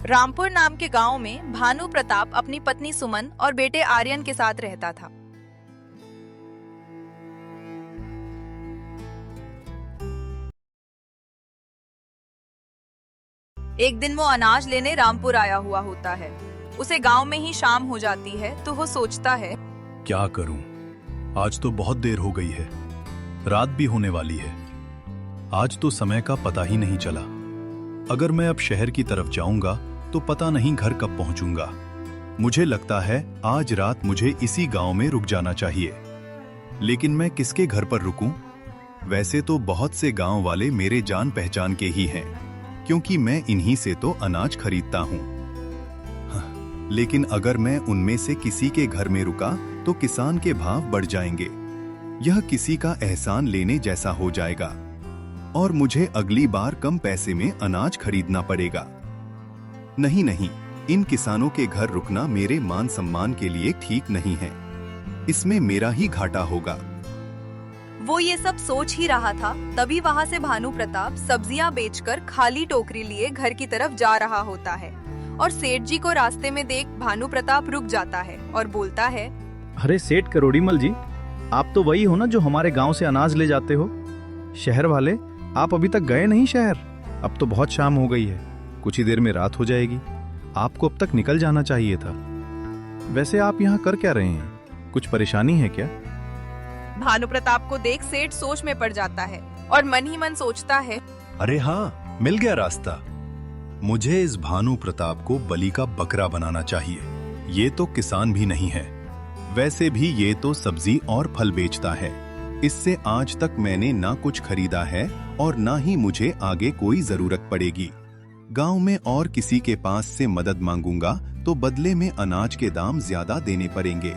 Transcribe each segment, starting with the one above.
रामपुर नाम के गांव में भानु प्रताप अपनी पत्नी सुमन और बेटे आर्यन के साथ रहता था। एक दिन वो अनाज लेने रामपुर आया हुआ होता है। उसे गांव में ही शाम हो जाती है तो वो सोचता है, क्या करूं? आज तो बहुत देर हो गई है, रात भी होने वाली है। आज तो समय का पता ही नहीं चला। अगर मैं अब शहर की तरफ जाऊंगा तो पता नहीं घर कब पहुंचूंगा। मुझे लगता है आज रात मुझे इसी गांव में रुक जाना चाहिए। लेकिन मैं किसके घर पर रुकूं? वैसे तो बहुत से गांव वाले मेरे जान पहचान के ही हैं, क्योंकि मैं इन्हीं से तो अनाज खरीदता हूं। लेकिन अगर मैं उनमें से किसी के घर में रुका तो किसान के भाव बढ़ जाएंगे। यह किसी का एहसान लेने जैसा हो जाएगा और मुझे अगली बार कम पैसे में अनाज खरीदना पड़ेगा। नहीं नहीं, इन किसानों के घर रुकना मेरे मान सम्मान के लिए ठीक नहीं है। इसमें मेरा ही घाटा होगा। वो ये सब सोच ही रहा था, तभी वहाँ से भानु प्रताप सब्जियां बेचकर खाली टोकरी लिए घर की तरफ जा रहा होता है और सेठ जी को रास्ते में देख भानु प्रताप रुक जाता है और बोलता है, अरे सेठ करोड़ीमल जी, आप तो वही हो ना जो हमारे गांव से अनाज ले जाते हो। शहर वाले, आप अभी तक गए नहीं शहर? अब तो बहुत शाम हो गई है, कुछ ही देर में रात हो जाएगी। आपको अब तक निकल जाना चाहिए था। वैसे आप यहाँ कर क्या रहे हैं? कुछ परेशानी है क्या? भानु प्रताप को देख सेठ सोच में पड़ जाता है और मन ही मन सोचता है, अरे हाँ, मिल गया रास्ता। मुझे इस भानु प्रताप को बलि का बकरा बनाना चाहिए। ये तो किसान भी नहीं है, वैसे भी ये तो सब्जी और फल बेचता है। इससे आज तक मैंने ना कुछ खरीदा है और ना ही मुझे आगे कोई जरूरत पड़ेगी। गांव में और किसी के पास से मदद मांगूंगा तो बदले में अनाज के दाम ज्यादा देने पड़ेंगे।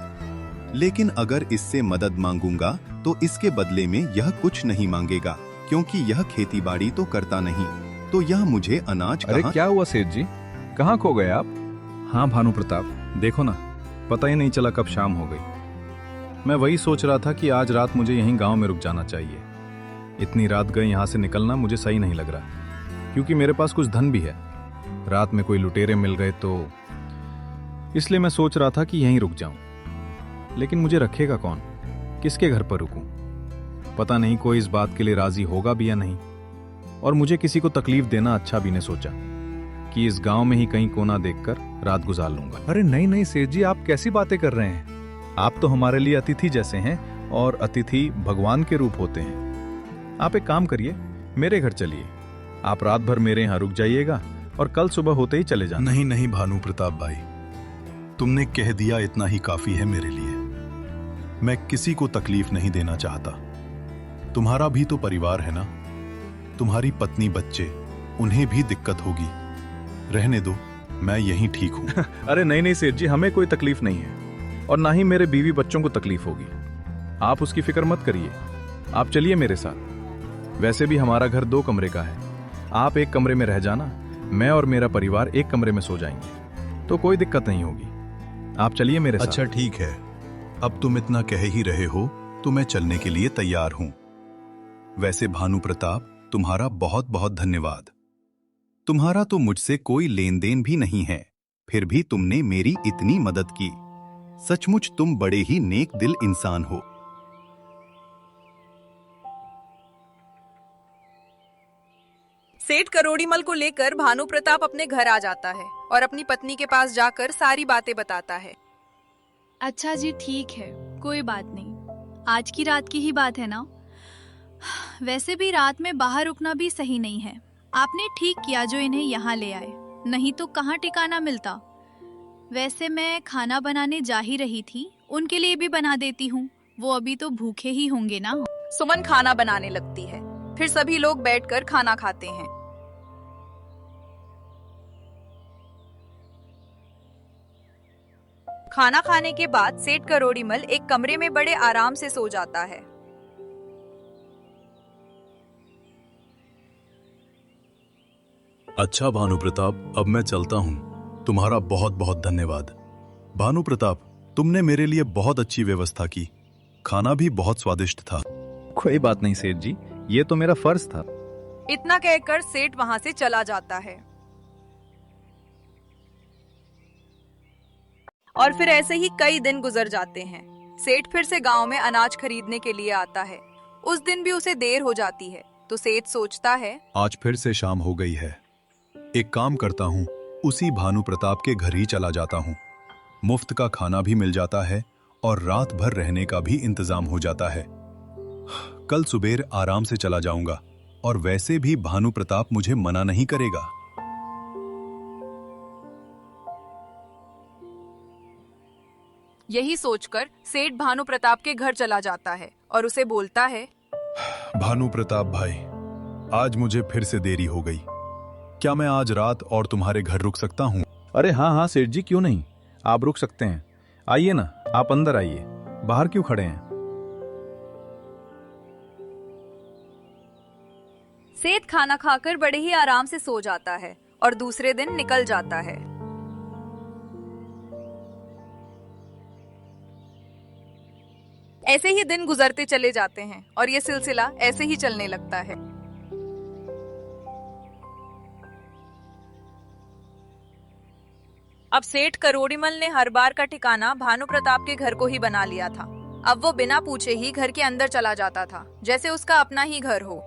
लेकिन अगर इससे मदद मांगूंगा तो इसके बदले में यह कुछ नहीं मांगेगा, क्योंकि यह खेती-बाड़ी तो करता नहीं, तो यह मुझे अनाज अरे क्या हुआ सेठ जी, कहाँ खो गए आप? हाँ भानु प्रताप, देखो ना, पता ही नहीं चला कब शाम हो गई। मैं वही सोच रहा था कि आज रात मुझे यहीं गांव में रुक जाना चाहिए। इतनी रात गए यहाँ से निकलना मुझे सही नहीं लग रहा, क्योंकि मेरे पास कुछ धन भी है। रात में कोई लुटेरे मिल गए तो इसलिए मैं सोच रहा था कि यहीं रुक जाऊं। लेकिन मुझे रखेगा कौन? किसके घर पर रुकूं? पता नहीं कोई इस बात के लिए राजी होगा भी या नहीं। और मुझे किसी को तकलीफ देना अच्छा भी नहीं सोचा कि इस गांव में ही कहीं कोना देखकर रात गुजार लूंगा। अरे नहीं नहीं सेठ जी, आप कैसी बातें कर रहे हैं? आप तो हमारे लिए अतिथि जैसे हैं और अतिथि भगवान के रूप होते हैं। आप एक काम करिए, मेरे घर चलिए। आप रात भर मेरे यहाँ रुक जाइएगा और कल सुबह होते ही चले जाना। नहीं नहीं भानु प्रताप भाई, तुमने कह दिया इतना ही काफी है मेरे लिए। मैं किसी को तकलीफ नहीं देना चाहता। तुम्हारा भी तो परिवार है ना, तुम्हारी पत्नी बच्चे, उन्हें भी दिक्कत होगी। रहने दो, मैं यहीं ठीक हूं। अरे नहीं नहीं सेठ जी, हमें कोई तकलीफ नहीं है और ना ही मेरे बीवी बच्चों को तकलीफ होगी। आप उसकी फिक्र मत करिए, आप चलिए मेरे साथ। वैसे भी हमारा घर 2 कमरे का है। आप एक कमरे में रह जाना, मैं और मेरा परिवार एक कमरे में सो जाएंगे, तो कोई दिक्कत नहीं होगी। आप चलिए मेरे साथ। अच्छा ठीक है, अब तुम इतना कह ही रहे हो तो मैं चलने के लिए तैयार हूं। वैसे भानु प्रताप, तुम्हारा बहुत बहुत धन्यवाद। तुम्हारा तो मुझसे कोई लेन देन भी नहीं है, फिर भी तुमने मेरी इतनी मदद की। सचमुच तुम बड़े ही नेक दिल इंसान हो। सेठ करोड़ीमल को लेकर भानु प्रताप अपने घर आ जाता है और अपनी पत्नी के पास जाकर सारी बातें बताता है। अच्छा जी, ठीक है, कोई बात नहीं। आज की रात की ही बात है ना। वैसे भी रात में बाहर रुकना भी सही नहीं है। आपने ठीक किया जो इन्हें यहाँ ले आए, नहीं तो कहाँ ठिकाना मिलता। वैसे मैं खाना बनाने जा ही रही थी, उनके लिए भी बना देती हूँ। वो अभी तो भूखे ही होंगे ना। सुमन खाना बनाने लगती है, फिर सभी लोग बैठकर खाना खाते हैं। खाना खाने के बाद सेठ करोड़ीमल एक कमरे में बड़े आराम से सो जाता है। अच्छा भानु प्रताप, अब मैं चलता हूं। तुम्हारा बहुत बहुत धन्यवाद। भानु प्रताप, तुमने मेरे लिए बहुत अच्छी व्यवस्था की। खाना भी बहुत स्वादिष्ट था। कोई बात नहीं सेठ जी, ये तो मेरा फर्ज था। इतना कहकर सेठ वहां से चला जाता है। और फिर ऐसे ही कई दिन गुजर जाते हैं। सेठ फिर से गांव में अनाज खरीदने के लिए आता है। उस दिन भी उसे देर हो जाती है, तो सेठ सोचता है, आज फिर से शाम हो गई है। एक काम करता हूँ, उसी भानु प्रताप के घर ही चला जाता हूँ। मुफ्त का खाना भी मिल जाता है और रात भर रहने का भी इंतजाम हो जाता है। कल सुबेर आराम से चला जाऊंगा और वैसे भी भानु प्रताप मुझे मना नहीं करेगा। यही सोचकर सेठ भानु प्रताप के घर चला जाता है और उसे बोलता है, भानु प्रताप भाई, आज मुझे फिर से देरी हो गई। क्या मैं आज रात और तुम्हारे घर रुक सकता हूँ? अरे हाँ हाँ सेठ जी, क्यों नहीं, आप रुक सकते हैं। आइए ना, आप अंदर आइए, बाहर क्यों खड़े हैं? सेठ खाना खाकर बड़े ही आराम से सो जाता है और दूसरे दिन निकल जाता है। ऐसे ही दिन गुजरते चले जाते हैं और ये सिलसिला ऐसे ही चलने लगता है। अब सेठ करोड़ीमल ने हर बार का ठिकाना भानु प्रताप के घर को ही बना लिया था। अब वो बिना पूछे ही घर के अंदर चला जाता था, जैसे उसका अपना ही घर हो।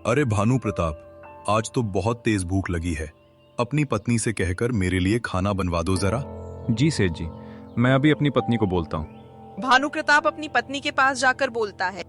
अरे भानु प्रताप, आज तो बहुत तेज भूख लगी है। अपनी पत्नी से कहकर मेरे लिए खाना बनवा दो जरा। जी सेठ जी, मैं अभी अपनी पत्नी को बोलता हूँ। भानु प्रताप अपनी पत्नी के पास जाकर बोलता है,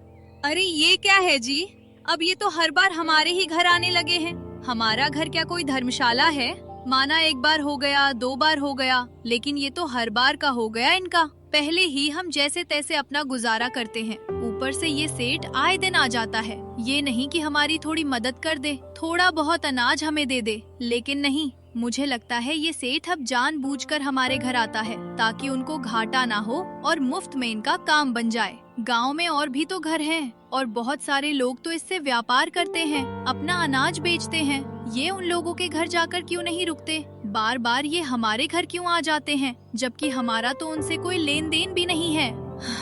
अरे ये क्या है जी, अब ये तो हर बार हमारे ही घर आने लगे हैं। हमारा घर क्या कोई धर्मशाला है? माना एक बार हो गया, 2 बार हो गया, लेकिन ये तो हर बार का हो गया इनका। पहले ही हम जैसे तैसे अपना गुजारा करते हैं, ऊपर से ये सेठ आए दिन आ जाता है। ये नहीं कि हमारी थोड़ी मदद कर दे, थोड़ा बहुत अनाज हमें दे दे, लेकिन नहीं, मुझे लगता है ये सेठ अब जानबूझकर हमारे घर आता है ताकि उनको घाटा ना हो और मुफ्त में इनका काम बन जाए। गांव में और भी तो घर हैं और बहुत सारे लोग तो इससे व्यापार करते हैं, अपना अनाज बेचते हैं। ये उन लोगों के घर जाकर क्यों नहीं रुकते? बार बार ये हमारे घर क्यों आ जाते हैं, जबकि हमारा तो उनसे कोई लेन देन भी नहीं है।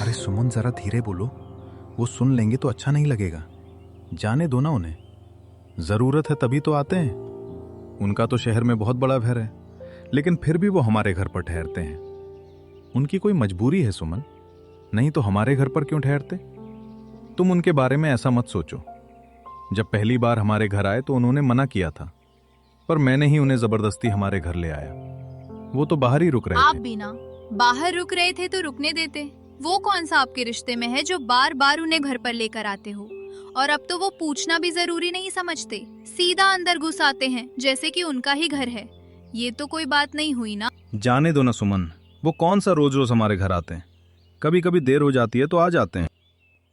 अरे सुमन, जरा धीरे बोलो, वो सुन लेंगे तो अच्छा नहीं लगेगा। जाने दो ना उन्हें, जरूरत है तभी तो आते हैं। उनका तो शहर में बहुत बड़ा घर है, लेकिन फिर भी वो हमारे घर पर ठहरते हैं। उनकी कोई मजबूरी है सुमन, नहीं तो हमारे घर पर क्यों ठहरते? तुम उनके बारे में ऐसा मत सोचो। जब पहली बार हमारे घर आए तो उन्होंने मना किया था, पर मैंने ही उन्हें जबरदस्ती हमारे घर ले आया। वो तो बाहर ही रुक रहे आप थे। भी ना बाहर रुक रहे थे तो रुकने देते। वो कौन सा आपके रिश्ते में है जो बार बार उन्हें घर पर लेकर आते हो? और अब तो वो पूछना भी जरूरी नहीं समझते, सीधा अंदर घुस आते हैं जैसे कि उनका ही घर है। ये तो कोई बात नहीं हुई ना। जाने दो ना सुमन, वो कौन सा रोज रोज हमारे घर आते हैं? कभी कभी देर हो जाती है तो आ जाते हैं।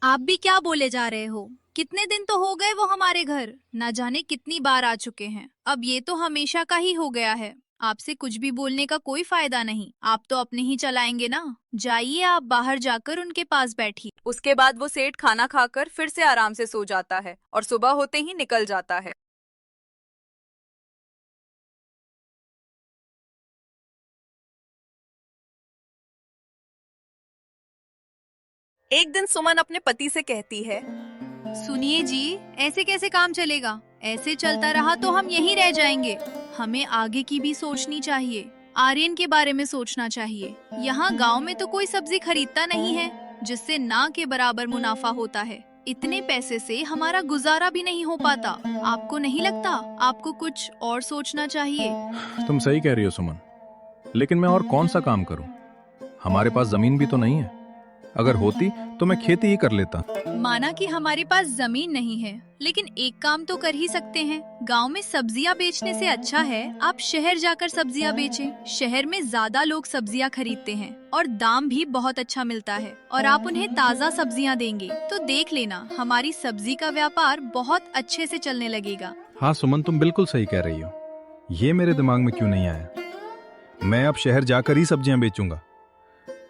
आप भी क्या बोले जा रहे हो? कितने दिन तो हो गए वो हमारे घर, ना जाने कितनी बार आ चुके हैं। अब ये तो हमेशा का ही हो गया है। आपसे कुछ भी बोलने का कोई फायदा नहीं, आप तो अपने ही चलाएंगे ना। जाइए आप बाहर जाकर उनके पास बैठिए। उसके बाद वो सेठ खाना खाकर फिर से आराम से सो जाता है और सुबह होते ही निकल जाता है। एक दिन सुमन अपने पति से कहती है, सुनिए जी, ऐसे कैसे काम चलेगा? ऐसे चलता रहा तो हम यहीं रह जाएंगे। हमें आगे की भी सोचनी चाहिए, आर्यन के बारे में सोचना चाहिए। यहाँ गांव में तो कोई सब्जी खरीदता नहीं है जिससे ना के बराबर मुनाफा होता है। इतने पैसे से हमारा गुजारा भी नहीं हो पाता। आपको नहीं लगता आपको कुछ और सोचना चाहिए? तुम सही कह रही हो सुमन, लेकिन मैं और कौन सा काम करूं? हमारे पास जमीन भी तो नहीं है। अगर होती तो मैं खेती ही कर लेता। माना कि हमारे पास जमीन नहीं है, लेकिन एक काम तो कर ही सकते हैं। गांव में सब्जियां बेचने से अच्छा है आप शहर जाकर सब्जियां बेचें। शहर में ज्यादा लोग सब्जियां खरीदते हैं और दाम भी बहुत अच्छा मिलता है, और आप उन्हें ताज़ा सब्जियां देंगे तो देख लेना हमारी सब्जी का व्यापार बहुत अच्छे से चलने लगेगा। हाँ सुमन, तुम बिल्कुल सही कह रही हो। ये मेरे दिमाग में क्यों नहीं आया? मैं अब शहर जाकर ही सब्जियां बेचूंगा।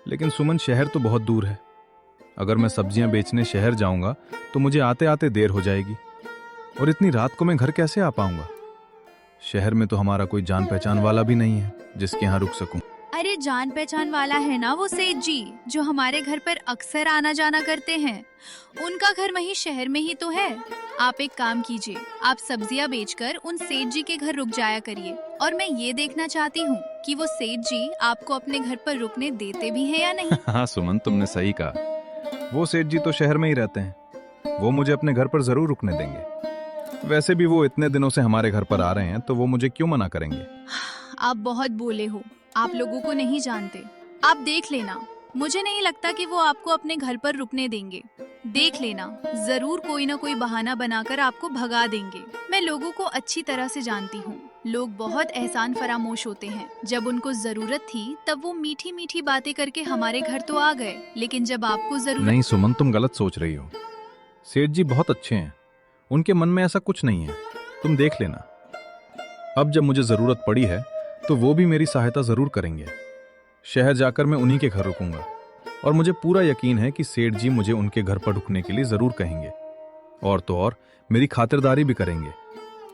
लेकिन सुमन, शहर तो बहुत दूर है। अगर मैं सब्जियां बेचने शहर जाऊंगा तो मुझे आते आते देर हो जाएगी, और इतनी रात को मैं घर कैसे आ पाऊंगा? शहर में तो हमारा कोई जान पहचान वाला भी नहीं है जिसके यहाँ रुक सकूं। अरे जान पहचान वाला है ना वो सेठ जी, जो हमारे घर पर अक्सर आना जाना करते हैं। उनका घर वहीं शहर में ही तो है। आप एक काम कीजिए, आप सब्जियां बेचकर उन सेठ जी के घर रुक जाया करिए, और मैं ये देखना चाहती हूँ कि वो सेठ जी आपको अपने घर पर रुकने देते भी हैं या नहीं। हाँ सुमन, तुमने सही कहा। वो सेठ जी तो शहर में ही रहते हैं, वो मुझे अपने घर पर जरूर रुकने देंगे। वैसे भी वो इतने दिनों से हमारे घर पर आ रहे हैं, तो वो मुझे क्यों मना करेंगे। आप बहुत बोले हो, आप लोगों को नहीं जानते। आप देख लेना, मुझे नहीं लगता कि वो आपको अपने घर पर रुकने देंगे। देख लेना, जरूर कोई ना कोई बहाना बनाकर आपको भगा देंगे। मैं लोगों को अच्छी तरह से जानती हूँ। लोग बहुत एहसान फरामोश होते हैं। जब उनको जरूरत थी तब वो मीठी मीठी बातें करके हमारे घर तो आ गए, लेकिन जब आपको जरूरत नहीं सुमन, तुम गलत सोच रही हो। सेठ जी बहुत अच्छे हैं, उनके मन में ऐसा कुछ नहीं है। तुम देख लेना, अब जब मुझे जरूरत पड़ी है तो वो भी मेरी सहायता जरूर करेंगे। शहर जाकर मैं उन्हीं के घर रुकूंगा, और मुझे पूरा यकीन है कि सेठ जी मुझे उनके घर पर रुकने के लिए जरूर कहेंगे। और तो और मेरी खातिरदारी भी करेंगे,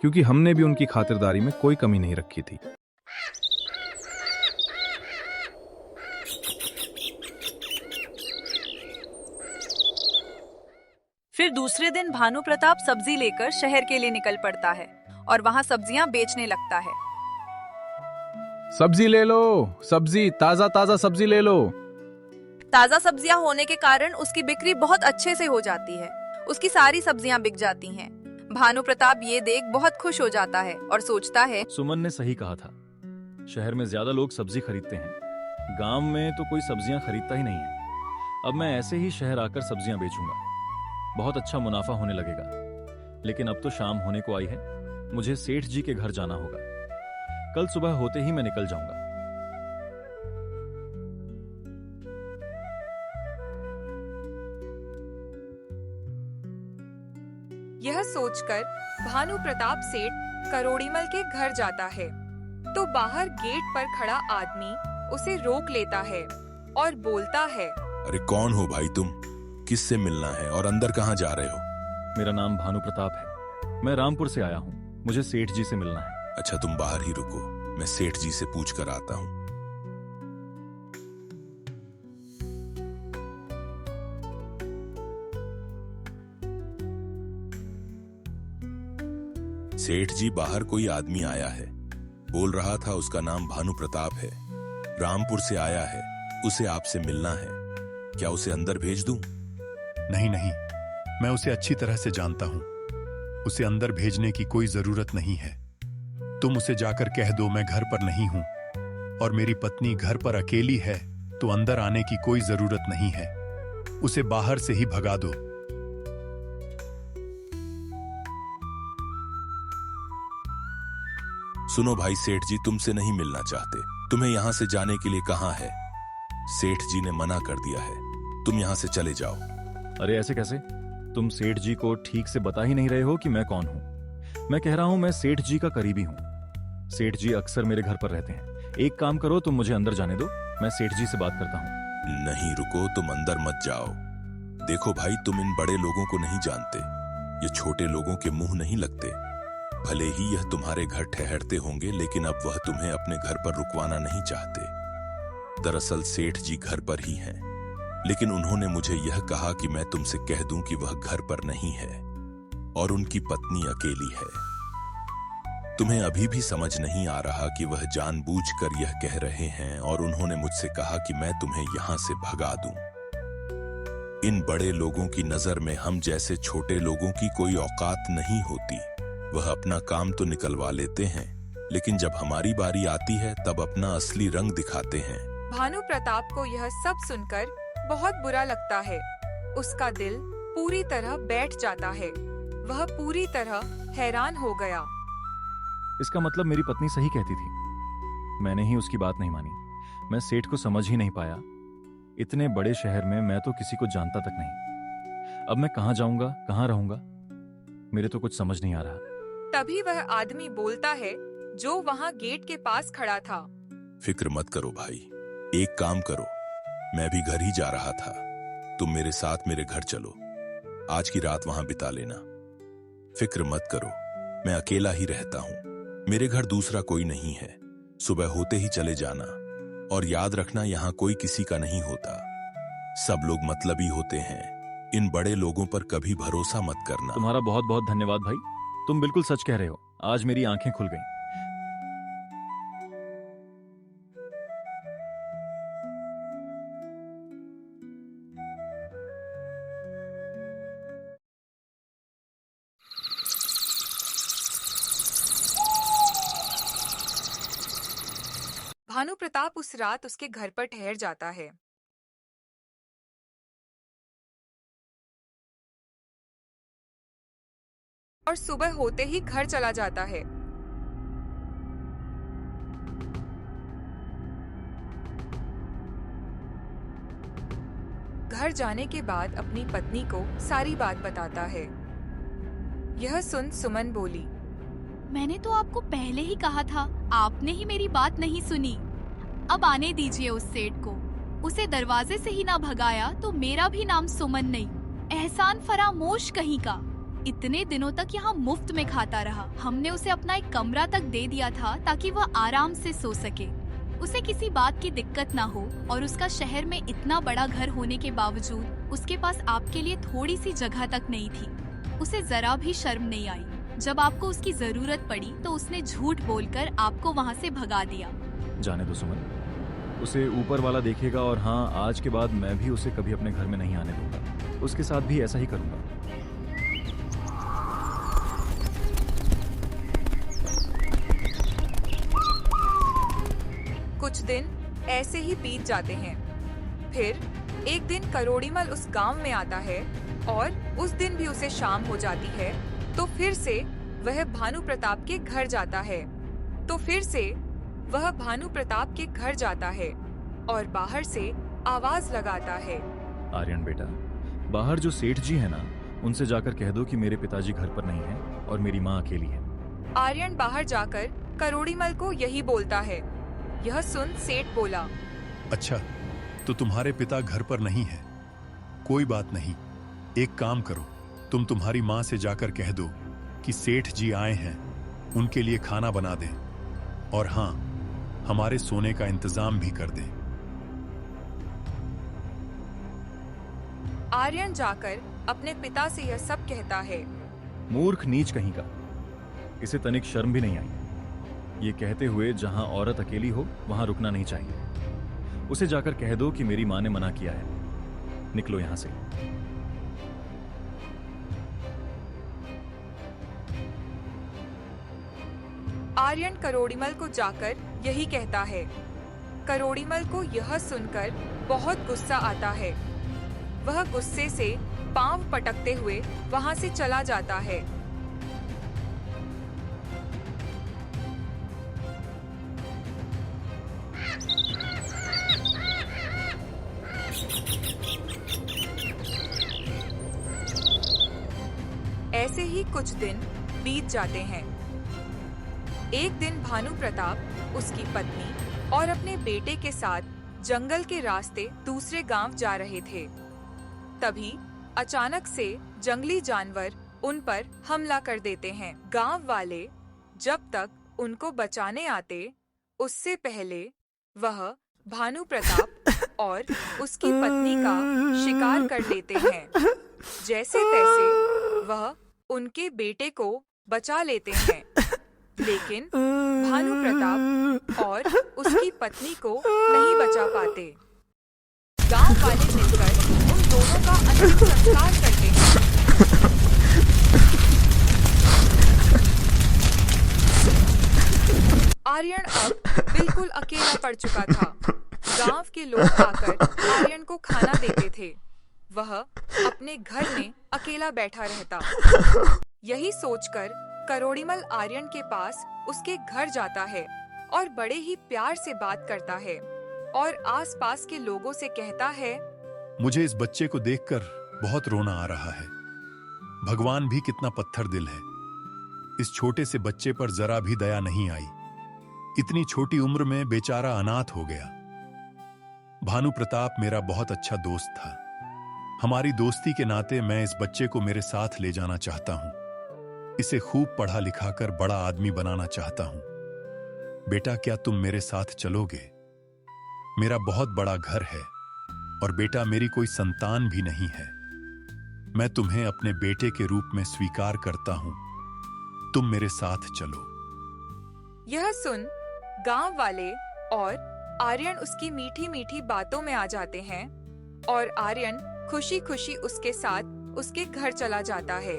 क्योंकि हमने भी उनकी खातिरदारी में कोई कमी नहीं रखी थी। फिर दूसरे दिन भानु प्रताप सब्जी लेकर शहर के लिए निकल पड़ता है और वहाँ सब्जियाँ बेचने लगता है। सब्जी ले लो, सब्जी, ताजा ताजा सब्जी ले लो। ताजा सब्जियां होने के कारण उसकी बिक्री बहुत अच्छे से हो जाती है। उसकी सारी सब्जियां बिक जाती हैं। भानु प्रताप ये देख बहुत खुश हो जाता है और सोचता है, सुमन ने सही कहा था, शहर में ज्यादा लोग सब्जी खरीदते हैं, गांव में तो कोई सब्जियां खरीदता ही नहीं है। अब मैं ऐसे ही शहर आकर सब्जियां बेचूंगा, बहुत अच्छा मुनाफा होने लगेगा। लेकिन अब तो शाम होने को आई है, मुझे सेठ जी के घर जाना होगा। कल सुबह होते ही मैं निकल जाऊंगा। यह सोचकर भानु प्रताप सेठ करोड़ीमल के घर जाता है तो बाहर गेट पर खड़ा आदमी उसे रोक लेता है और बोलता है, अरे कौन हो भाई तुम? किससे मिलना है और अंदर कहाँ जा रहे हो? मेरा नाम भानु प्रताप है, मैं रामपुर से आया हूँ, मुझे सेठ जी से मिलना है। अच्छा तुम बाहर ही रुको, मैं सेठ जी से पूछ कर आता हूँ। सेठ जी, बाहर कोई आदमी आया है, बोल रहा था उसका नाम भानु प्रताप है, रामपुर से आया है, उसे आपसे मिलना है। क्या उसे अंदर भेज दूं? नहीं नहीं, मैं उसे अच्छी तरह से जानता हूं। उसे अंदर भेजने की कोई जरूरत नहीं है। तुम उसे जाकर कह दो मैं घर पर नहीं हूं और मेरी पत्नी घर पर अकेली है, तो अंदर आने की कोई जरूरत नहीं है। उसे बाहर से ही भगा दो। सुनो भाई, सेठ जी तुमसे नहीं मिलना चाहते। तुम्हें यहां से जाने के लिए कहा है? सेठ जी ने मना कर दिया है, तुम यहां से चले जाओ। अरे ऐसे कैसे? तुम सेठ जी को ठीक से बता ही नहीं रहे हो कि मैं कौन हूँ। मैं कह रहा हूँ मैं सेठ जी का करीबी हूँ। सेठ जी अक्सर मेरे घर पर रहते हैं। एक काम करो, तुम मुझे अंदर जाने दो, मैं सेठ जी से बात करता हूँ। नहीं रुको, तुम अंदर मत जाओ। देखो भाई, तुम इन बड़े लोगों को नहीं जानते, ये छोटे लोगों के मुंह नहीं लगते। भले ही यह तुम्हारे घर ठहरते होंगे, लेकिन अब वह तुम्हें अपने घर पर रुकवाना नहीं चाहते। दरअसल सेठ जी घर पर ही हैं, लेकिन उन्होंने मुझे यह कहा कि मैं तुमसे कह दूं कि वह घर पर नहीं है और उनकी पत्नी अकेली है। तुम्हें अभी भी समझ नहीं आ रहा कि वह जानबूझकर यह कह रहे हैं, और उन्होंने मुझसे कहा कि मैं तुम्हें यहां से भगा दूं। इन बड़े लोगों की नजर में हम जैसे छोटे लोगों की कोई औकात नहीं होती। वह अपना काम तो निकलवा लेते हैं, लेकिन जब हमारी बारी आती है तब अपना असली रंग दिखाते हैं। भानु प्रताप को यह सब सुनकर बहुत बुरा लगता है। उसका दिल पूरी तरह बैठ जाता है। वह पूरी तरह हैरान हो गया। इसका मतलब मेरी पत्नी सही कहती थी, मैंने ही उसकी बात नहीं मानी। मैं सेठ को समझ ही नहीं पाया। इतने बड़े शहर में मैं तो किसी को जानता तक नहीं। अब मैं कहाँ जाऊंगा, कहाँ रहूंगा, मेरे तो कुछ समझ नहीं आ रहा। तभी वह आदमी बोलता है जो वहाँ गेट के पास खड़ा था, फिक्र मत करो भाई, एक काम करो, मैं भी घर ही जा रहा था, तुम मेरे साथ मेरे घर चलो, आज की रात वहां बिता लेना। फिक्र मत करो, मैं अकेला ही रहता हूँ, मेरे घर दूसरा कोई नहीं है। सुबह होते ही चले जाना, और याद रखना यहाँ कोई किसी का नहीं होता, सब लोग मतलबी होते हैं। इन बड़े लोगों पर कभी भरोसा मत करना। तुम्हारा बहुत बहुत धन्यवाद भाई, तुम बिल्कुल सच कह रहे हो। आज मेरी आंखें खुल गईं। भानु प्रताप उस रात उसके घर पर ठहर जाता है। और सुबह होते ही घर चला जाता है। घर जाने के बाद अपनी पत्नी को सारी बात बताता है। यह सुन सुमन बोली, मैंने तो आपको पहले ही कहा था, आपने ही मेरी बात नहीं सुनी। अब आने दीजिए उस सेठ को। उसे दरवाजे से ही ना भगाया तो मेरा भी नाम सुमन नहीं, एहसान फरामोश कहीं का। इतने दिनों तक यहाँ मुफ्त में खाता रहा। हमने उसे अपना एक कमरा तक दे दिया था ताकि वह आराम से सो सके, उसे किसी बात की दिक्कत ना हो। और उसका शहर में इतना बड़ा घर होने के बावजूद उसके पास आपके लिए थोड़ी सी जगह तक नहीं थी। उसे जरा भी शर्म नहीं आई। जब आपको उसकी जरूरत पड़ी तो उसने झूठ बोलकर आपको वहाँ से भगा दिया। जाने दो सुमन, उसे ऊपर वाला देखेगा। और हाँ, आज के बाद मैं भी उसे कभी अपने घर में नहीं आने दूंगा। उसके साथ भी ऐसा ही करूंगा। कुछ दिन ऐसे ही बीत जाते हैं। फिर एक दिन करोड़ीमल उस गांव में आता है और उस दिन भी उसे शाम हो जाती है। तो फिर से वह भानु प्रताप के घर जाता है और बाहर से आवाज लगाता है, आर्यन बेटा, बाहर जो सेठ जी है ना, उनसे जाकर कह दो कि मेरे पिताजी घर पर नहीं हैं और मेरी माँ अकेली है। आर्यन बाहर जाकर करोड़ीमल को यही बोलता है। यह सुन सेठ बोला, अच्छा, तो तुम्हारे पिता घर पर नहीं है। कोई बात नहीं, एक काम करो, तुम तुम्हारी माँ से जाकर कह दो कि सेठ जी आए हैं, उनके लिए खाना बना दें और हाँ, हमारे सोने का इंतजाम भी कर दें। आर्यन जाकर अपने पिता से यह सब कहता है। मूर्ख नीच कहीं का, इसे तनिक शर्म भी नहीं आई। ये कहते हुए जहां औरत अकेली हो वहां रुकना नहीं चाहिए। उसे जाकर कह दो कि मेरी माँ ने मना किया है, निकलो यहां से। आर्यन करोड़ीमल को जाकर यही कहता है। करोड़ीमल को यह सुनकर बहुत गुस्सा आता है। वह गुस्से से पांव पटकते हुए वहां से चला जाता है। ऐसे ही कुछ दिन बीत जाते हैं। एक दिन भानु प्रताप उसकी पत्नी और अपने बेटे के साथ जंगल के रास्ते दूसरे गांव जा रहे थे। तभी अचानक से जंगली जानवर उन पर हमला कर देते हैं। गांव वाले जब तक उनको बचाने आते, उससे पहले वह भानु प्रताप और उसकी पत्नी का शिकार कर लेते हैं। जैसे तैसे वह उनके बेटे को बचा लेते हैं, लेकिन भानु प्रताप और उसकी पत्नी को नहीं बचा पाते। गांव वाले मिलकर उन दोनों का अंतिम संस्कार करते हैं। आर्यन अब बिल्कुल अकेला पड़ चुका था। गांव के लोग आकर आर्यन को खाना देते थे। वह अपने घर में अकेला बैठा रहता। यही सोचकर करोड़ीमल आर्यन के पास उसके घर जाता है और बड़े ही प्यार से बात करता है और आसपास के लोगों से कहता है, मुझे इस बच्चे को देखकर बहुत रोना आ रहा है। भगवान भी कितना पत्थर दिल है। इस छोटे से बच्चे पर जरा भी दया नहीं आई। इतनी छोटी उम्र में बेचारा अनाथ हो गया। भानु प्रताप मेरा बहुत अच्छा दोस्त था। हमारी दोस्ती के नाते मैं इस बच्चे को मेरे साथ ले जाना चाहता हूं। इसे खूब पढ़ा लिखाकर बड़ा आदमी बनाना चाहता हूं। बेटा, क्या तुम मेरे साथ चलोगे? मेरा बहुत बड़ा घर है और बेटा, मेरी कोई संतान भी नहीं है। मैं तुम्हें अपने बेटे के रूप में स्वीकार करता हूं। तुम मेरे साथ चलो। यह सुन गांव वाले और आर्यन उसकी मीठी मीठी बातों में आ जाते हैं और आर्यन खुशी खुशी उसके साथ उसके घर चला जाता है।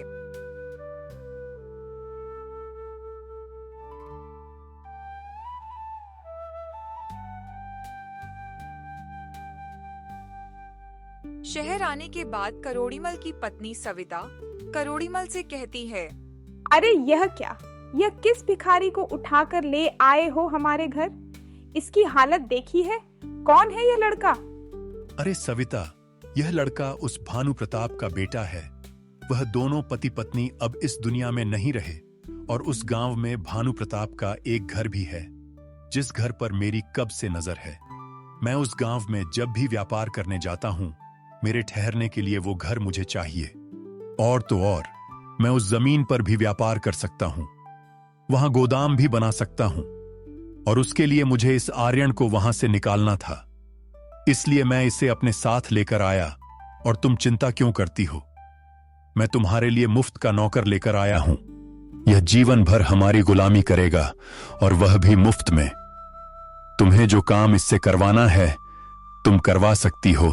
शहर आने के बाद करोड़ीमल की पत्नी सविता करोड़ीमल से कहती है, अरे यह क्या, यह किस भिखारी को उठाकर ले आए हो हमारे घर? इसकी हालत देखी है? कौन है यह लड़का? अरे सविता, यह लड़का उस भानु प्रताप का बेटा है। वह दोनों पति पत्नी अब इस दुनिया में नहीं रहे और उस गांव में भानु प्रताप का एक घर भी है, जिस घर पर मेरी कब से नजर है। मैं उस गांव में जब भी व्यापार करने जाता हूं, मेरे ठहरने के लिए वो घर मुझे चाहिए। और तो और, मैं उस जमीन पर भी व्यापार कर सकता हूं, वहां गोदाम भी बना सकता हूं, और उसके लिए मुझे इस आर्यन को वहां से निकालना था। इसलिए मैं इसे अपने साथ लेकर आया। और तुम चिंता क्यों करती हो? मैं तुम्हारे लिए मुफ्त का नौकर लेकर आया हूं। यह जीवन भर हमारी गुलामी करेगा, और वह भी मुफ्त में। तुम्हें जो काम इससे करवाना है तुम करवा सकती हो,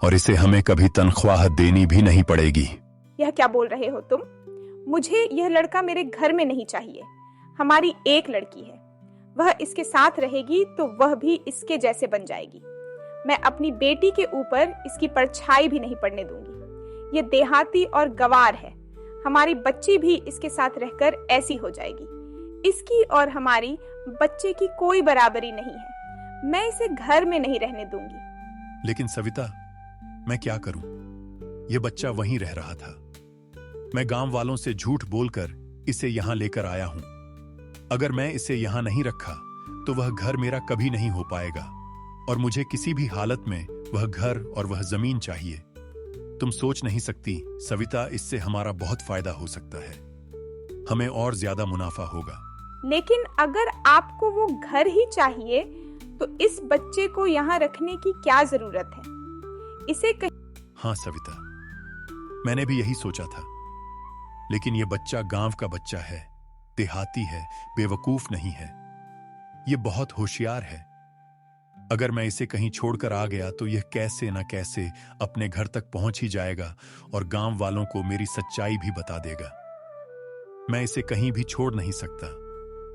और इसे हमें कभी तनख्वाह देनी भी नहीं पड़ेगी। यह क्या बोल रहे हो तुम? मुझे यह लड़का मेरे घर में नहीं चाहिए। हमारी एक लड़की है, वह इसके साथ रहेगी तो वह भी इसके जैसे बन जाएगी। मैं अपनी बेटी के ऊपर इसकी परछाई भी नहीं पड़ने दूंगी। यह देहाती और गवार है। हमारी बच्ची भी इसके साथ रहकर ऐसी हो जाएगी। इसकी और हमारी बच्चे की कोई बराबरी नहीं है। मैं इसे घर में नहीं रहने दूंगी। लेकिन सविता, मैं क्या करूं? यह बच्चा वहीं रह रहा था। मैं गांव वालों से झूठ बोलकर इसे यहां लेकर आया हूं। अगर मैं इसे यहां नहीं रखा तो वह घर मेरा कभी नहीं हो पाएगा, और मुझे किसी भी हालत में वह घर और वह जमीन चाहिए। तुम सोच नहीं सकती सविता, इससे हमारा बहुत फायदा हो सकता है। हमें और ज्यादा मुनाफा होगा। लेकिन अगर आपको वो घर ही चाहिए तो इस बच्चे को यहाँ रखने की क्या जरूरत है? इसे हाँ सविता, मैंने भी यही सोचा था। लेकिन यह बच्चा गांव का बच्चा है, देहाती है, बेवकूफ नहीं है। यह बहुत होशियार है। अगर मैं इसे कहीं छोड़कर आ गया तो यह कैसे न कैसे अपने घर तक पहुंच ही जाएगा और गांव वालों को मेरी सच्चाई भी बता देगा। मैं इसे कहीं भी छोड़ नहीं सकता।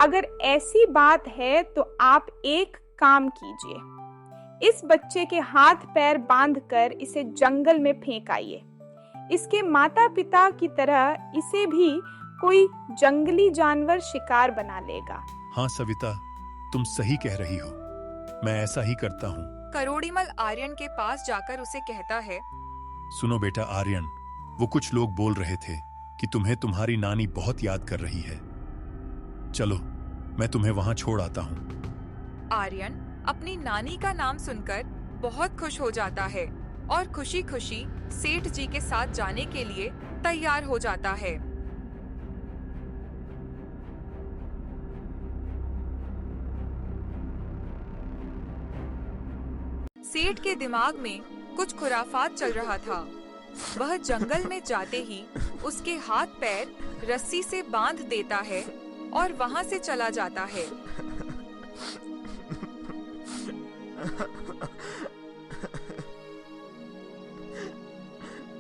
अगर ऐसी बात है तो आप एक काम कीजिए। इस बच्चे के हाथ पैर बांधकर इसे जंगल में फेंक आइए। इसके माता पिता की तरह इसे भी कोई जंगली जानवर शिकार बना लेगा। हाँ सविता, तुम सही कह रही हो। मैं ऐसा ही करता हूँ। करोड़ीमल आर्यन के पास जाकर उसे कहता है, सुनो बेटा आर्यन, वो कुछ लोग बोल रहे थे कि तुम्हें तुम्हारी नानी बहुत याद कर रही है। चलो, मैं तुम्हें वहां छोड़ आता हूँ। आर्यन अपनी नानी का नाम सुनकर बहुत खुश हो जाता है और खुशी खुशी सेठ जी के साथ जाने के लिए तैयार हो जाता है। सेठ के दिमाग में कुछ खुराफात चल रहा था। वह जंगल में जाते ही उसके हाथ पैर रस्सी से बांध देता है और वहां से चला जाता है।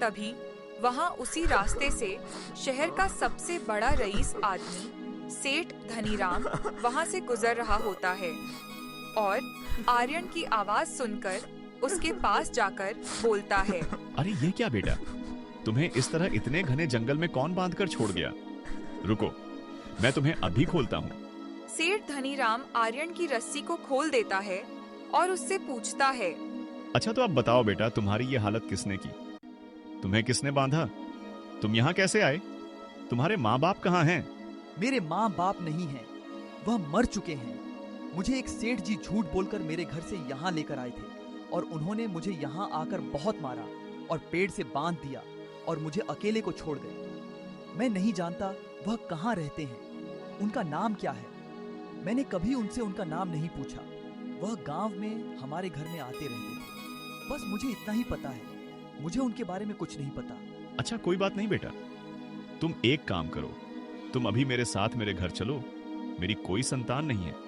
तभी वहां उसी रास्ते से शहर का सबसे बड़ा रईस आदमी सेठ धनीराम वहां से गुजर रहा होता है और आर्यन की आवाज सुनकर उसके पास जाकर बोलता है, अरे ये क्या बेटा, तुम्हें इस तरह इतने घने जंगल में कौन बांधकर छोड़ गया? रुको, मैं तुम्हें अभी खोलता हूँ। सेठ धनीराम आर्यन की रस्सी को खोल देता है और उससे पूछता है, अच्छा तो अब बताओ बेटा, तुम्हारी ये हालत किसने की? तुम्हें किसने बांधा? तुम यहाँ कैसे आए? तुम्हारे माँ बाप कहाँ हैं? मेरे माँ बाप नहीं हैं, वह मर चुके हैं। मुझे एक सेठ जी झूठ बोलकर मेरे घर से यहाँ लेकर आए थे और उन्होंने मुझे यहाँ आकर बहुत मारा और पेड़ से बांध दिया और मुझे अकेले को छोड़ गए। मैं नहीं जानता वह कहाँ रहते हैं, उनका नाम क्या है। मैंने कभी उनसे उनका नाम नहीं पूछा। वह गांव में हमारे घर में आते रहते थे। बस मुझे इतना ही पता है, मुझे उनके बारे में कुछ नहीं पता। अच्छा कोई बात नहीं बेटा, तुम एक काम करो, तुम अभी मेरे साथ मेरे घर चलो। मेरी कोई संतान नहीं है।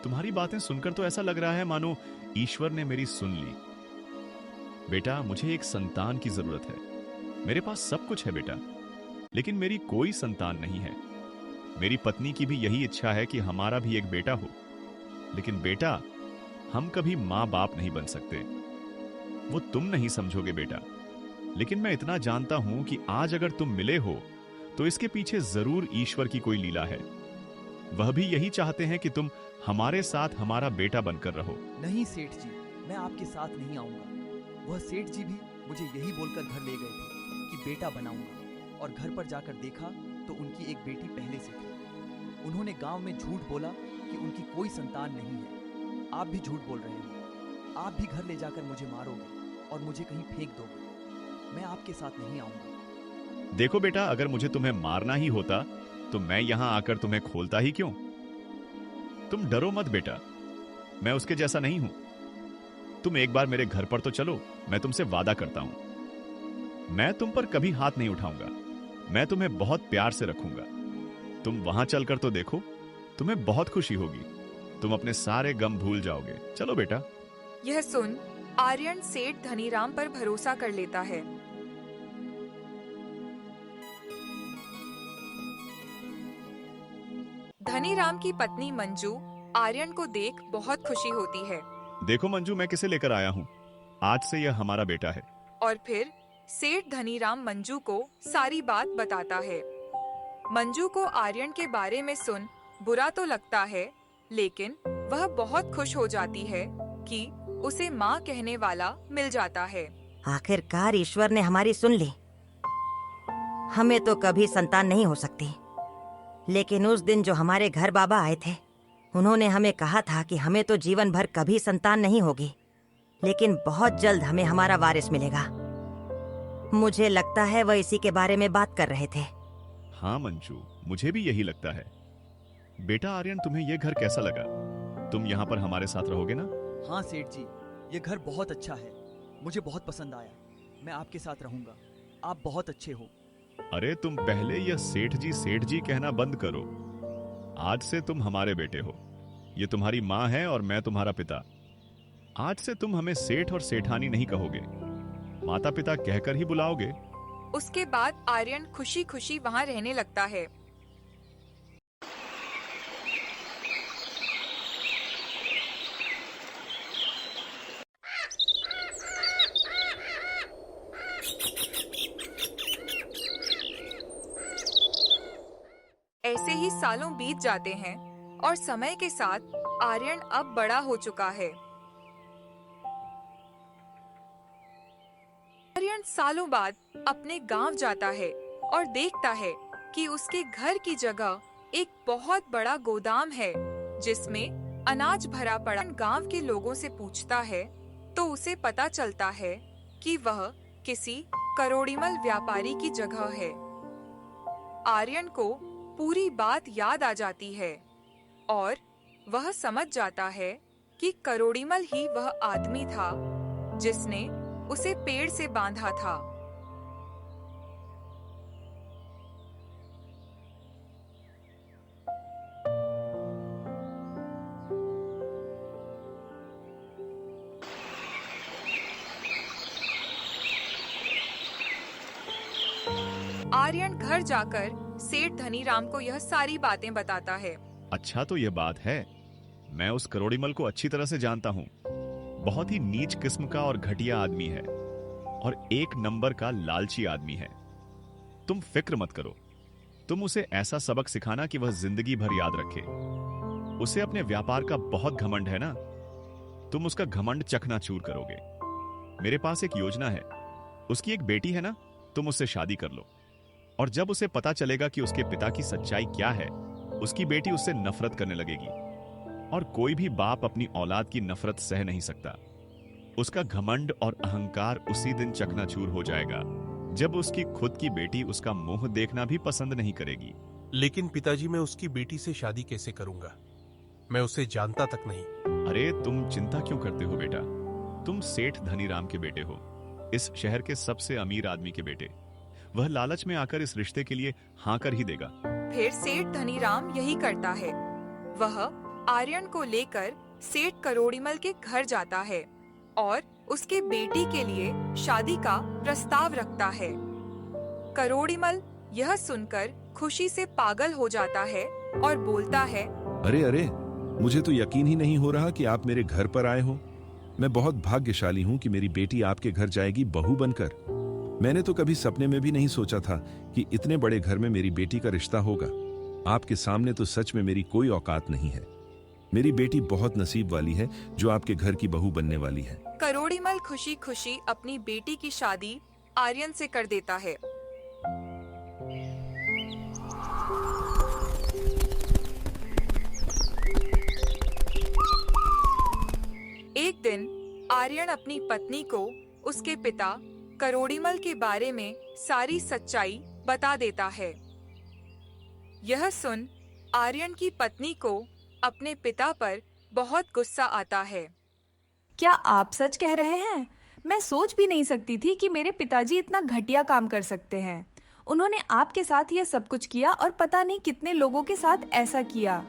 तुम्हारी बातें सुनकर तो ऐसा लग रहा है मानो ईश्वर ने मेरी सुन ली। बेटा मुझे एक संतान की जरूरत है। मेरे पास सब कुछ है बेटा, लेकिन मेरी कोई संतान नहीं है। मेरी पत्नी की भी यही इच्छा है कि हमारा भी एक बेटा हो, लेकिन बेटा हम कभी माँ बाप नहीं बन सकते। वो तुम नहीं समझोगे बेटा, लेकिन मैं इतना जानता हूं कि आज अगर तुम मिले हो तो इसके पीछे जरूर ईश्वर की कोई लीला है। वह भी यही चाहते हैं कि तुम हमारे साथ हमारा बेटा बनकर रहो। नहीं सेठ जी, मैं आपके साथ नहीं आऊंगा। वह सेठ जी भी मुझे यही बोलकर घर ले गए थे कि बेटा बनाऊंगा, और घर पर जाकर देखा तो उनकी एक बेटी पहले से थी। उन्होंने गांव में झूठ बोला कि उनकी कोई संतान नहीं है। आप भी झूठ बोल रहे हो। आप भी घर ले जाकर मुझे मारोगे और मुझे कहीं फेंक दोगे। मैं आपके साथ नहीं आऊंगा। देखो बेटा, अगर मुझे तुम्हें मारना ही होता तो मैं यहां आकर तुम्हें खोलता ही क्यों? तुम डरो मत बेटा, मैं उसके जैसा नहीं हूं। तुम एक बार मेरे घर पर तो चलो, मैं तुमसे वादा करता हूं। मैं तुम पर कभी हाथ नहीं उठाऊंगा। मैं तुम्हें बहुत प्यार से रखूंगा। तुम वहां चलकर तो देखो, तुम्हें बहुत खुशी होगी। तुम अपने सारे गम भूल जाओगे। चलो बेटा। यह सुन आर्यन सेठ धनीराम पर भरोसा कर लेता है। धनीराम की पत्नी मंजू आर्यन को देख बहुत खुशी होती है। देखो मंजू, मैं किसे लेकर आया हूं। आज से यह हमारा बेटा है। और फिर सेठ धनीराम मंजू को सारी बात बताता है। मंजू को आर्यन के बारे में सुन बुरा तो लगता है, लेकिन वह बहुत खुश हो जाती है कि उसे माँ कहने वाला मिल जाता है। आखिरकार ईश्वर ने हमारी सुन ली। हमें तो कभी संतान नहीं हो सकती, लेकिन उस दिन जो हमारे घर बाबा आए थे, उन्होंने हमें कहा था कि हमें तो जीवन भर कभी संतान नहीं होगी, लेकिन बहुत जल्द हमें हमारा वारिस मिलेगा। मुझे लगता है वह इसी के बारे में बात कर रहे थे। हाँ मंजू, मुझे भी यही लगता है। बेटा आर्यन, तुम्हें यह घर कैसा लगा? तुम यहाँ पर हमारे साथ रहोगे ना? हाँ सेठ जी, ये घर बहुत अच्छा है। मुझे बहुत पसंद आया। मैं आपके साथ रहूंगा। आप बहुत अच्छे हो। अरे तुम पहले यह सेठ जी कहना बंद करो। आज से तुम हमारे बेटे हो। ये तुम्हारी माँ है और मैं तुम्हारा पिता। आज से तुम हमें सेठ और सेठानी नहीं कहोगे, माता पिता कहकर ही बुलाओगे। उसके बाद आर्यन खुशी खुशी वहाँ रहने लगता है। ऐसे ही सालों बीत जाते हैं और समय के साथ आर्यन अब बड़ा हो चुका है। आर्यन सालों बाद अपने गांव जाता है और देखता है कि उसके घर की जगह एक बहुत बड़ा गोदाम है जिसमें अनाज भरा पड़ा। गांव के लोगों से पूछता है तो उसे पता चलता है कि वह किसी करोड़ीमल व्यापारी की जगह है। आर्यन को पूरी बात याद आ जाती है और वह समझ जाता है कि करोड़ीमल ही वह आदमी था जिसने उसे पेड़ से बांधा था। आर्यन घर जाकर सेठ धनीराम को यह सारी बातें बताता है। अच्छा, तो यह बात है। मैं उस करोड़ीमल को अच्छी तरह से जानता हूँ। बहुत ही नीच किस्म का और घटिया आदमी है और एक नंबर का लालची आदमी है। तुम फिक्र मत करो। तुम उसे ऐसा सबक सिखाना कि वह जिंदगी भर याद रखे। उसे अपने व्यापार का बहुत घमंड है ना, तुम उसका घमंड चकनाचूर करोगे। मेरे पास एक योजना है। उसकी एक बेटी है ना, तुम उससे शादी कर लो, और जब उसे पता चलेगा कि उसके पिता की सच्चाई क्या है, उसकी बेटी उससे नफरत करने लगेगी। और कोई भी बाप अपनी औलाद की नफरत सह नहीं सकता। उसका घमंड और अहंकार उसी दिन चकनाचूर हो जाएगा जब उसकी खुद की बेटी उसका मुंह देखना भी पसंद नहीं करेगी। लेकिन पिताजी, मैं उसकी बेटी से शादी कैसे करूंगा? मैं उसे जानता तक नहीं। अरे तुम चिंता क्यों करते हो बेटा? तुम सेठ धनीराम के बेटे हो, इस शहर के सबसे अमीर आदमी के बेटे। वह लालच में आकर इस रिश्ते के लिए हाँ कर ही देगा। फिर सेठ धनीराम यही करता है। वह आर्यन को लेकर सेठ करोड़ीमल के घर जाता है और उसके बेटी के लिए शादी का प्रस्ताव रखता है। करोड़ीमल यह सुनकर खुशी से पागल हो जाता है और बोलता है, अरे अरे, मुझे तो यकीन ही नहीं हो रहा कि आप मेरे घर पर आए हो। मैं बहुत भाग्यशाली हूं कि मेरी बेटी आपके घर जाएगी बहू बनकर। मैंने तो कभी सपने में भी नहीं सोचा था कि इतने बड़े घर में मेरी बेटी का रिश्ता होगा। आपके सामने तो सच में मेरी कोई औकात नहीं है। मेरी बेटी बहुत नसीब वाली है जो आपके घर की बहू बनने वाली है। करोड़ीमल खुशी खुशी अपनी बेटी की शादी आर्यन से कर देता है। एक दिन आर्यन अपनी पत्नी को उसके पिता करोड़ीमल के बारे में सारी सच्चाई बता देता है। यह सुन आर्यन की पत्नी को अपने पिता पर बहुत गुस्सा आता है। क्या आप सच कह रहे हैं? मैं सोच भी नहीं सकती थी कि मेरे पिताजी इतना घटिया काम कर सकते हैं। उन्होंने आपके साथ यह सब कुछ किया और पता नहीं कितने लोगों के साथ ऐसा किया।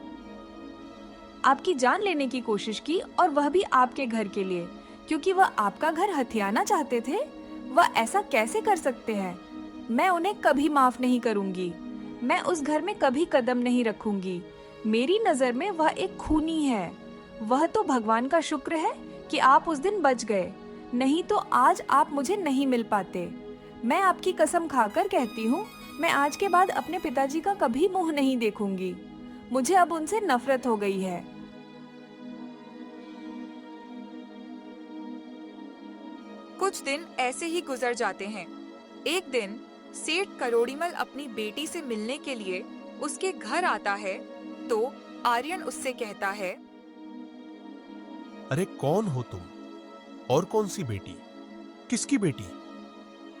आपकी जान लेने की कोशिश की और वह भी आपके घर के लिए, क्योंकि वह आपका घर हथियाना चाहते थे। वह ऐसा कैसे कर सकते हैं? मैं उन्हें कभी माफ नहीं करूंगी। मैं उस घर में कभी कदम नहीं रखूंगी। मेरी नजर में वह एक खूनी है। वह तो भगवान का शुक्र है कि आप उस दिन बच गए, नहीं तो आज आप मुझे नहीं मिल पाते। मैं आपकी कसम खाकर कहती हूँ, मैं आज के बाद अपने पिताजी का कभी मुंह नहीं देखूंगी। मुझे अब उनसे नफरत हो गई है। कुछ दिन ऐसे ही गुजर जाते हैं। एक दिन सेठ करोड़ीमल अपनी बेटी से मिलने के लिए उसके घर आता है तो आर्यन उससे कहता है, अरे कौन हो तुम? और कौन सी बेटी? किसकी बेटी?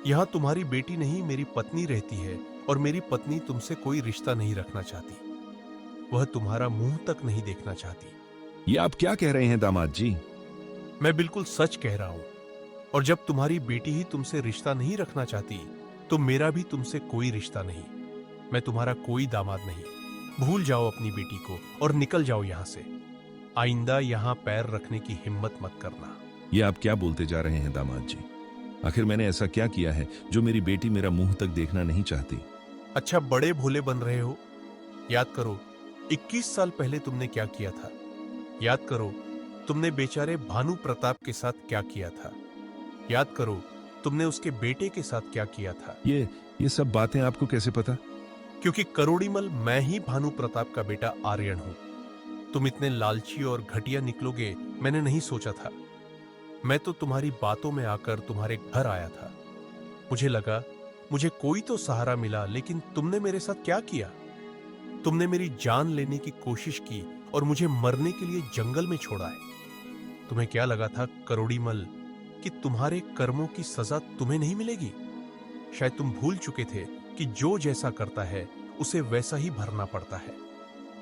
यहाँ तुम्हारी बेटी नहीं, मेरी पत्नी रहती है और मेरी पत्नी तुमसे कोई रिश्ता नहीं रखना चाहती। वह तुम्हारा मुंह तक नहीं देखना चाहती। ये आप क्या कह रहे हैं दामाद जी? मैं बिल्कुल सच कह रहा हूं। और जब तुम्हारी बेटी ही तुमसे रिश्ता नहीं रखना चाहती तो मेरा भी तुमसे कोई रिश्ता नहीं। मैं तुम्हारा कोई दामाद नहीं। भूल जाओ अपनी बेटी को और निकल जाओ यहाँ से। आइंदा यहाँ पैर रखने की हिम्मत मत करना। ये आप क्या बोलते जा रहे हैं दामाद जी? आखिर मैंने ऐसा क्या किया है जो मेरी बेटी मेरा मुंह तक देखना नहीं चाहती? अच्छा, बड़े भोले बन रहे हो। याद करो 21 साल पहले तुमने क्या किया था। याद करो तुमने बेचारे भानु प्रताप के साथ क्या किया था। याद करो तुमने उसके बेटे के साथ क्या किया था। ये सब बातें आपको कैसे पता? क्योंकि करोड़ीमल मैं ही भानु प्रताप का बेटा आर्यन हूं। तुम इतने लालची और घटिया निकलोगे मैंने नहीं सोचा था। मैं तो तुम्हारी बातों में आकर तुम्हारे घर आया था। मुझे लगा मुझे कोई तो सहारा मिला, लेकिन तुमने मेरे साथ क्या किया? तुमने मेरी जान लेने की कोशिश की और मुझे मरने के लिए जंगल में छोड़ा है। तुम्हें क्या लगा था करोड़ीमल कि तुम्हारे कर्मों की सजा तुम्हें नहीं मिलेगी? शायद तुम भूल चुके थे कि जो जैसा करता है उसे वैसा ही भरना पड़ता है।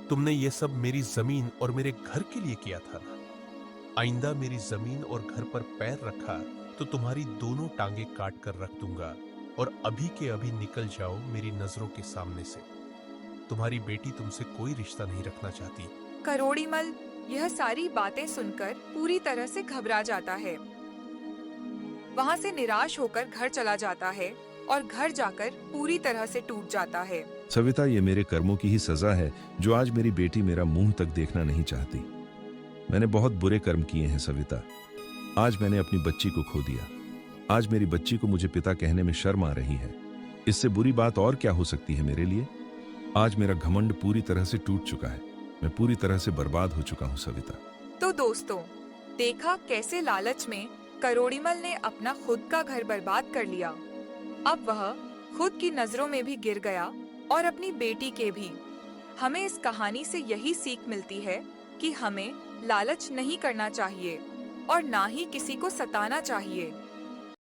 तुमने ये सब मेरी जमीन और मेरे घर के लिए किया था ना। आइंदा मेरी जमीन और घर पर पैर रखा तो तुम्हारी दोनों टांगे काट कर रख दूंगा और अभी के अभी निकल जाओ मेरी नजरों के सामने से। तुम्हारी बेटी तुमसे कोई रिश्ता नहीं रखना चाहती। करोड़ीमल यह सारी बातें सुनकर पूरी तरह से घबरा जाता है। वहाँ से निराश होकर घर चला जाता है और घर जाकर पूरी तरह से टूट जाता है। सविता, ये मेरे कर्मों की ही सजा है जो आज मेरी बेटी मेरा मुंह तक देखना नहीं चाहती। मैंने बहुत बुरे कर्म किए हैं सविता। आज मैंने अपनी बच्ची को खो दिया। आज मेरी बच्ची को मुझे पिता कहने में शर्म आ रही है। इससे बुरी बात और क्या हो सकती है मेरे लिए? आज मेरा घमंड पूरी तरह से टूट चुका है। मैं पूरी तरह से बर्बाद हो चुका हूँ सविता। तो दोस्तों, देखा कैसे लालच में करोड़ीमल ने अपना खुद का घर बर्बाद कर लिया। अब वह खुद की नजरों में भी गिर गया और अपनी बेटी के भी। हमें इस कहानी से यही सीख मिलती है कि हमें लालच नहीं करना चाहिए और ना ही किसी को सताना चाहिए।